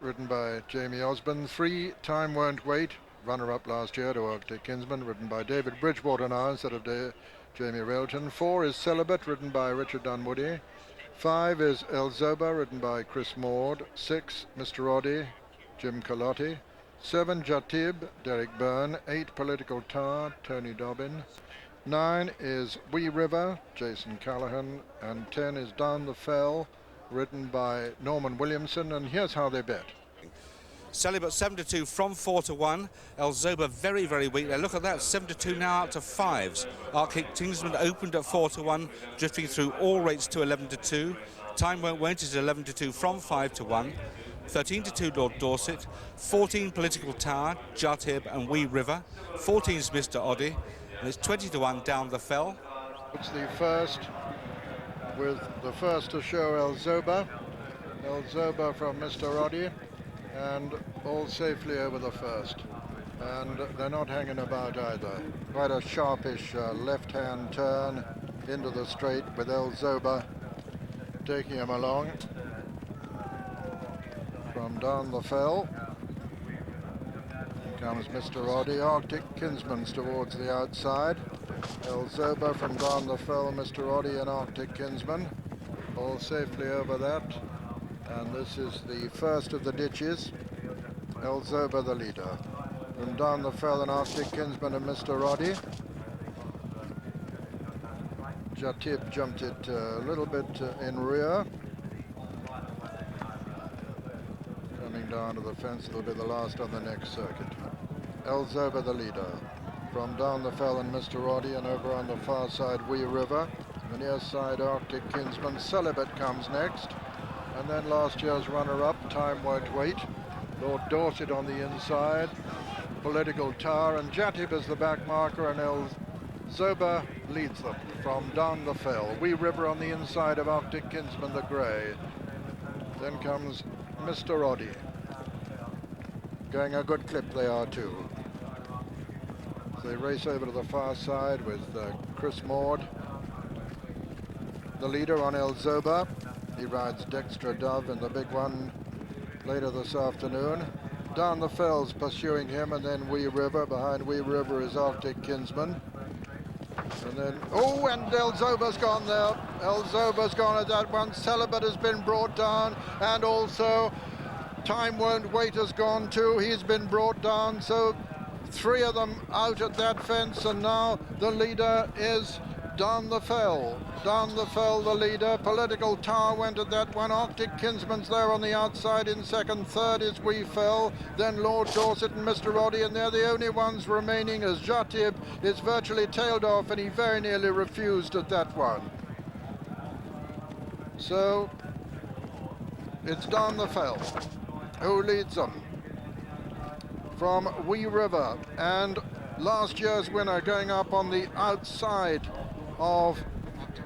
ridden by Jamie Osborne. 3, Time Won't Wait, runner-up last year to Arctic Kinsman, ridden by David Bridgewater now instead of Jamie Railton. 4 is Celibate, ridden by Richard Dunwoody. 5 is El Zoba, ridden by Chris Maud. 6, Mr. Oddie, Jim Calotti. 7, Jatib, Derek Byrne. 8, Political Tar, Tony Dobbin. 9 is Wee River, Jason Callahan. And 10 is Down the Fell, ridden by Norman Williamson. And here's how they bet. Celibate 7-2 from 4-1. El Zoba very, very weak. Now look at that, 7-2 now out to 5s. Arctic Kingsman opened at 4-1, drifting through all rates to 11-2. Time Won't Wait is 11-2 from 5-1. 13-2 Lord Dorset. 14 Political Tower, Jatib and Wee River. 14 is Mr. Oddie. And it's 20-1 Down the Fell. It's the first, with the first to show El Zoba. El Zoba from Mr. Oddie. And all safely over the first, and they're not hanging about either. Quite a sharpish left-hand turn into the straight with El Zoba taking him along from Down the Fell. Here comes Mr. Oddie. Arctic Kinsman's towards the outside. El Zoba from Down the Fell, Mr. Oddie and Arctic Kinsman all safely over that. And this is the first of the ditches. El Zoba the leader. From Down the Fell and Arctic Kinsman and Mr. Oddie. Jatib jumped it a little bit in rear. Coming down to the fence, it'll be the last on the next circuit. El Zoba the leader. From Down the Fell and Mr. Oddie, and over on the far side Wee River. The near side Arctic Kinsman. Celibate comes next. And then last year's runner-up, Time Won't Wait. Lord Dorset on the inside. Political Tower, and Jatib is the back marker, and El Zoba leads them from Down the Fell. Wee River on the inside of Arctic Kinsman, the grey. Then comes Mr. Oddie. Going a good clip they are too. So they race over to the far side with Chris Maud, the leader on El Zoba. He rides Dexter Dove in the big one later this afternoon. Down the Fells pursuing him, and then Wee River. Behind Wee River is Arctic Kinsman. And then, oh, and El Zoba's gone there. El Zoba's gone at that one. Celibate has been brought down, and also Time Won't Wait has gone too. He's been brought down, so 3 of them out at that fence, and now the leader is Down the Fell. Down the Fell, the leader. Political Tower went at that one. Arctic Kinsman's there on the outside in second. Third is Wee Fell. Then Lord Dorset and Mr. Oddie, and they're the only ones remaining, as Jatib is virtually tailed off, and he very nearly refused at that one. So it's Down the Fell who leads them from Wee River, and last year's winner going up on the outside of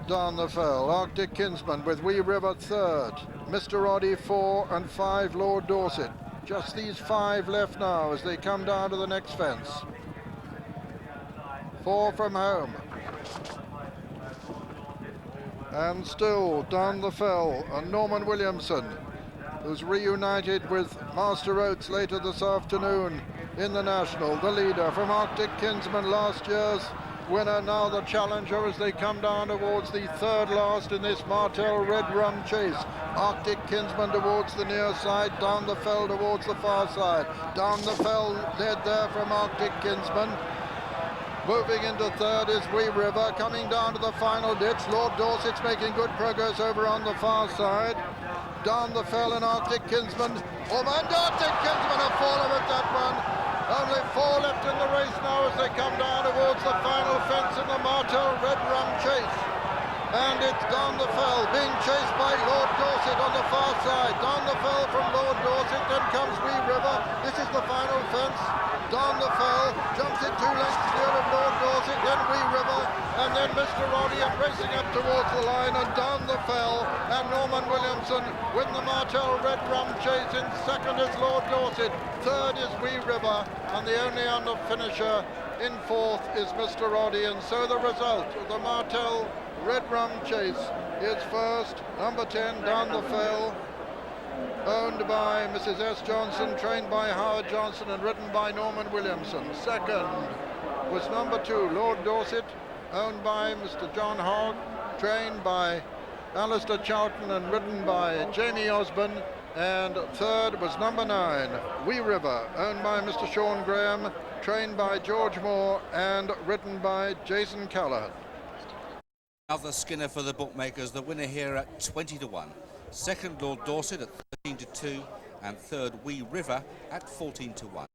Down the Fell. Arctic Kinsman with Wee River third. Mr. Oddie 4 and 5 Lord Dorset. Just these 5 left now as they come down to the next fence. 4 from home. And still Down the Fell and Norman Williamson, who's reunited with Master Oates later this afternoon in the National. The leader from Arctic Kinsman, last year's winner, now the challenger as they come down towards the third last in this Martell Red Rum Chase. Arctic Kinsman towards the near side, Down the Fell towards the far side. Down the Fell led there from Arctic Kinsman. Moving into third is Wee River, coming down to the final ditch. Lord Dorset's making good progress over on the far side. Down the Fell and Arctic Kinsman. Oh man, Arctic Kinsman have fallen at that one. Only 4 left in the race now as they come down towards the final fence in the Martell Red Rum Chase. And it's Down the Fell being chased by Lord Dorset on the far side. Down the Fell from Lord Dorset, then comes Wee River. This is the final fence. Down the Fell jumps in 2 lengths clear of Lord Dorset, then Wee River, and then Mr. Oddie racing up towards the line, and Down the Fell and Norman Williamson win the Martell Red Rum Chase. In second is Lord Dorset, third is Wee River, and the only under finisher in fourth is Mr. Oddie. And so the result of the Martell Red Rum Chase is first, number 10, Down the Fell, owned by Mrs. S. Johnson, trained by Howard Johnson and ridden by Norman Williamson. Second was number 2, Lord Dorset, owned by Mr. John Hogg, trained by Alistair Charlton and ridden by Jamie Osborne. And third was number 9, Wee River, owned by Mr. Sean Graham, trained by George Moore and ridden by Jason Callahan. Another Skinner for the bookmakers, the winner here at 20-1. Second, Lord Dorset at 13-2, and third, Wee River at 14-1.